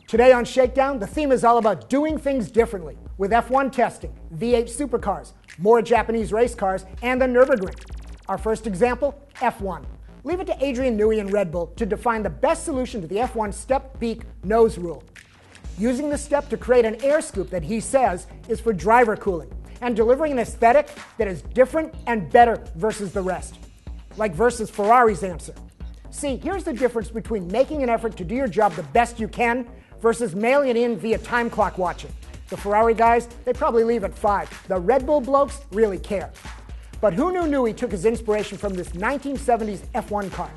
Today on Shakedown, the theme is all about doing things differently with F1 testing, V8 supercars, more Japanese race cars, and the Nürburgring. Our first example, F1. Leave it to Adrian Newey and Red Bull to define the best solution to the F1 step, beak, nose rule. Using the step to create an air scoop that he says is for driver cooling and delivering an aesthetic that is different and better versus the rest. Like versus Ferrari's answer. See, here's the difference between making an effort to do your job the best you can versus mailing it in via time clock watching. The Ferrari guys, they probably leave at 5. The Red Bull blokes really care. But who knew Newey took his inspiration from this 1970s F1 car?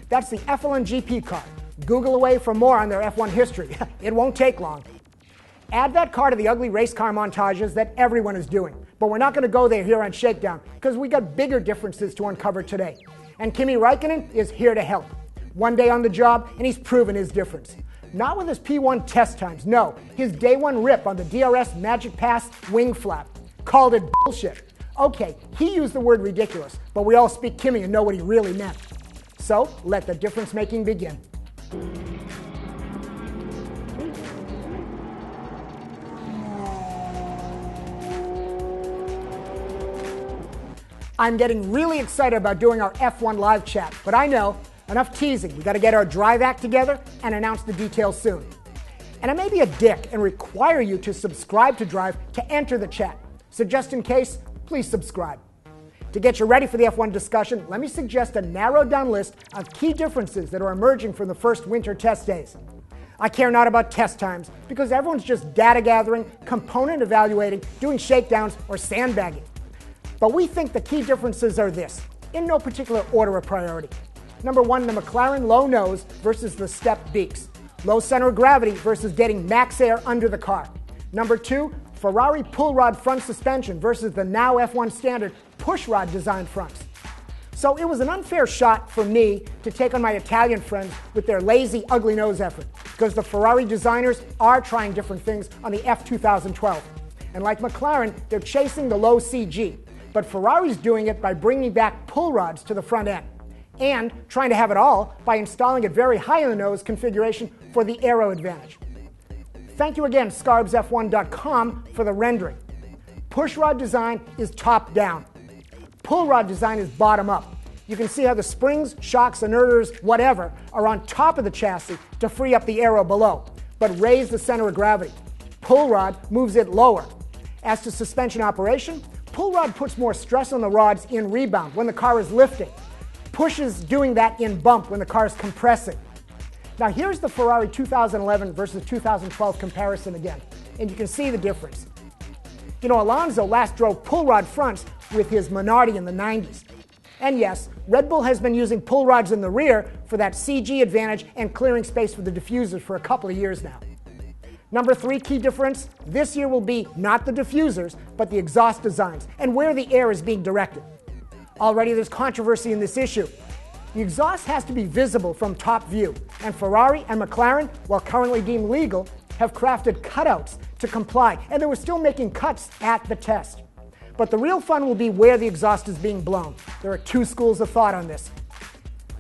That's the Eifelland GP car. Google away for more on their F1 history. It won't take long. Add that car to the ugly race car montages that everyone is doing. But we're not going to go there here on Shakedown because we got bigger differences to uncover today. And Kimi Räikkönen is here to help. One day on the job, and he's proven his difference. Not with his P1 test times, no. His day one rip on the DRS Magic Pass wing flap. Called it bullshit. Okay, he used the word ridiculous, but we all speak Kimi and know what he really meant. So, let the difference making begin. I'm getting really excited about doing our F1 live chat, but I know, enough teasing. We got to get our drive act together and announce the details soon. And I may be a dick and require you to subscribe to Drive to enter the chat. So just in case, please subscribe. To get you ready for the F1 discussion, let me suggest a narrowed down list of key differences that are emerging from the first winter test days. I care not about test times because everyone's just data gathering, component evaluating, doing shakedowns, or sandbagging. But we think the key differences are this, in no particular order of priority. Number 1, the McLaren low nose versus the step beaks. Low center of gravity versus getting max air under the car. Number 2, Ferrari pull rod front suspension versus the now F1 standard push rod design fronts. So it was an unfair shot for me to take on my Italian friends with their lazy, ugly nose effort, because the Ferrari designers are trying different things on the F2012. And like McLaren, they're chasing the low CG. But Ferrari's doing it by bringing back pull rods to the front end and trying to have it all by installing it very high in the nose configuration for the aero advantage. Thank you again, ScarbsF1.com, for the rendering. Push rod design is top down. Pull rod design is bottom up. You can see how the springs, shocks, inerters, whatever, are on top of the chassis to free up the aero below, but raise the center of gravity. Pull rod moves it lower. As to suspension operation, pull rod puts more stress on the rods in rebound when the car is lifting. Push is doing that in bump when the car is compressing. Now here's the Ferrari 2011 versus 2012 comparison again, and you can see the difference. You know, Alonso last drove pull rod fronts with his Minardi in the 90s. And yes, Red Bull has been using pull rods in the rear for that CG advantage and clearing space for the diffusers for a couple of years now. Number 3 key difference, this year will be not the diffusers, but the exhaust designs and where the air is being directed. Already there's controversy in this issue. The exhaust has to be visible from top view, and Ferrari and McLaren, while currently deemed legal, have crafted cutouts to comply, and they were still making cuts at the test. But the real fun will be where the exhaust is being blown. There are 2 schools of thought on this.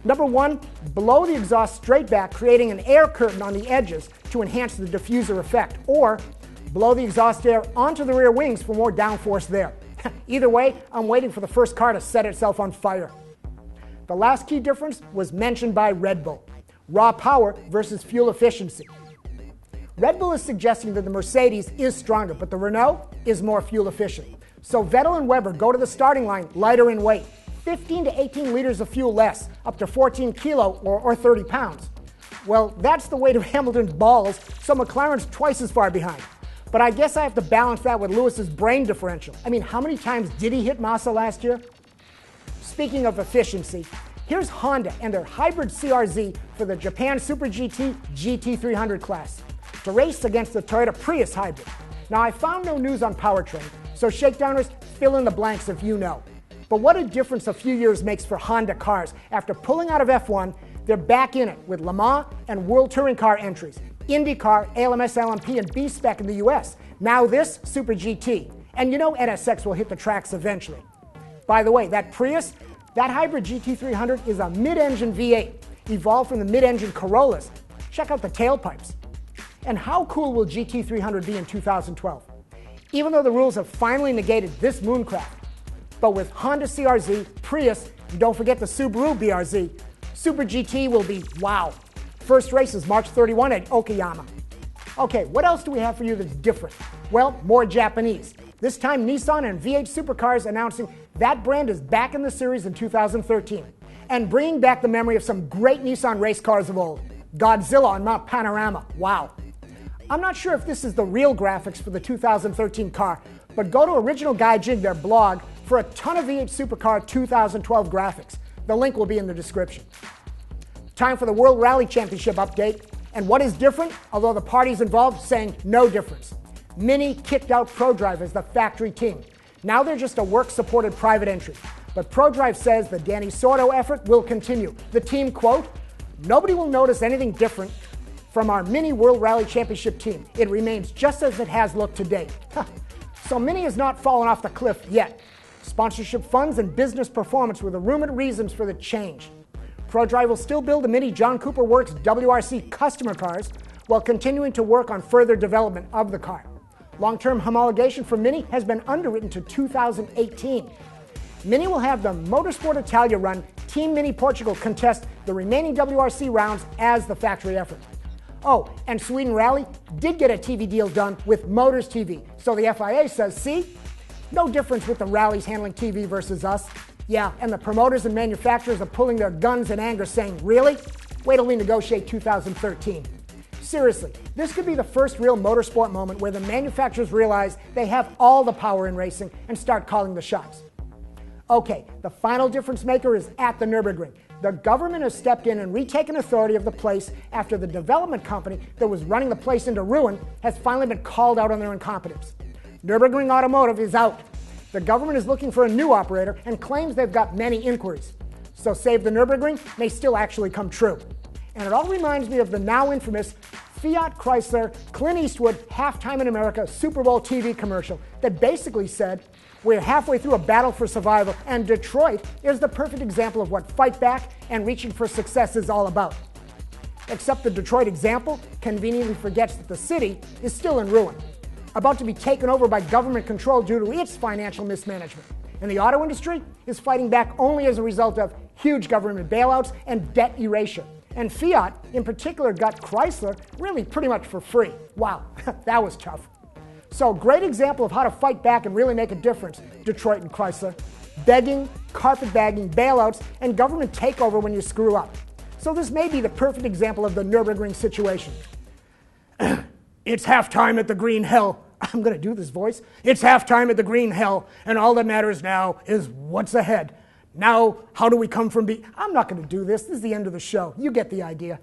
Number 1, blow the exhaust straight back, creating an air curtain on the edges to enhance the diffuser effect, or blow the exhaust air onto the rear wings for more downforce there. Either way, I'm waiting for the first car to set itself on fire. The last key difference was mentioned by Red Bull, raw power versus fuel efficiency. Red Bull is suggesting that the Mercedes is stronger, but the Renault is more fuel efficient. So Vettel and Webber go to the starting line lighter in weight, 15 to 18 liters of fuel less, up to 14 kilo or 30 pounds. Well, that's the weight of Hamilton's balls, so McLaren's twice as far behind. But I guess I have to balance that with Lewis's brain differential. I mean, how many times did he hit Massa last year? Speaking of efficiency, here's Honda and their hybrid CRZ for the Japan SuperGT GT300 class to race against the Toyota Prius hybrid. Now, I found no news on powertrain, so shakedowners, fill in the blanks if you know. But what a difference a few years makes for Honda cars. After pulling out of F1, they're back in it with Le Mans and World Touring Car entries, IndyCar, ALMS, LMP, and B-Spec in the US. Now this, Super GT. And you know NSX will hit the tracks eventually. By the way, that Prius, that hybrid GT300 is a mid-engine V8, evolved from the mid-engine Corollas. Check out the tailpipes. And how cool will GT300 be in 2012? Even though the rules have finally negated this mooncraft. But with Honda CRZ, Prius, and don't forget the Subaru BRZ, Super GT will be wow. First race is March 31 at Okayama. Okay, what else do we have for you that's different? Well, more Japanese. This time Nissan and V8 SuperCars announcing that brand is back in the series in 2013 and bringing back the memory of some great Nissan race cars of old. Godzilla on Mount Panorama, wow. I'm not sure if this is the real graphics for the 2013 car, but go to Original Gaijin, their blog, for a ton of V8 SuperCar 2012 graphics. The link will be in the description. Time for the World Rally Championship update. And what is different? Although the parties involved saying no difference. Mini kicked out ProDrive as the factory team. Now they're just a work-supported private entry. But ProDrive says the Danny Sordo effort will continue. The team, quote, "Nobody will notice anything different from our Mini World Rally Championship team. It remains just as it has looked to date." So Mini has not fallen off the cliff yet. Sponsorship funds and business performance were the rumored reasons for the change. ProDrive will still build the Mini John Cooper Works WRC customer cars while continuing to work on further development of the car. Long-term homologation for Mini has been underwritten to 2018. Mini will have the Motorsport Italia run Team Mini Portugal contest the remaining WRC rounds as the factory effort. Oh, and Sweden Rally did get a TV deal done with Motors TV, so the FIA says, see, no difference with the rallies handling TV versus us. Yeah, and the promoters and manufacturers are pulling their guns in anger saying, really? Wait till we negotiate 2013. Seriously, this could be the first real motorsport moment where the manufacturers realize they have all the power in racing and start calling the shots. Okay, the final difference maker is at the Nürburgring. The government has stepped in and retaken authority of the place after the development company that was running the place into ruin has finally been called out on their incompetence. Nürburgring Automotive is out. The government is looking for a new operator and claims they've got many inquiries. So Save the Nürburgring may still actually come true. And it all reminds me of the now infamous Fiat Chrysler Clint Eastwood Halftime in America Super Bowl TV commercial that basically said, we're halfway through a battle for survival and Detroit is the perfect example of what fight back and reaching for success is all about. Except the Detroit example conveniently forgets that the city is still in ruin, about to be taken over by government control due to its financial mismanagement. And the auto industry is fighting back only as a result of huge government bailouts and debt erasure. And Fiat, in particular, got Chrysler really pretty much for free. Wow, that was tough. So great example of how to fight back and really make a difference, Detroit and Chrysler. Begging, carpetbagging, bailouts, and government takeover when you screw up. So this may be the perfect example of the Nürburgring situation. It's halftime at the Green Hell. I'm going to do this voice. It's halftime at the Green Hell, and all that matters now is what's ahead. Now, how do we come from I'm not going to do this. This is the end of the show. You get the idea.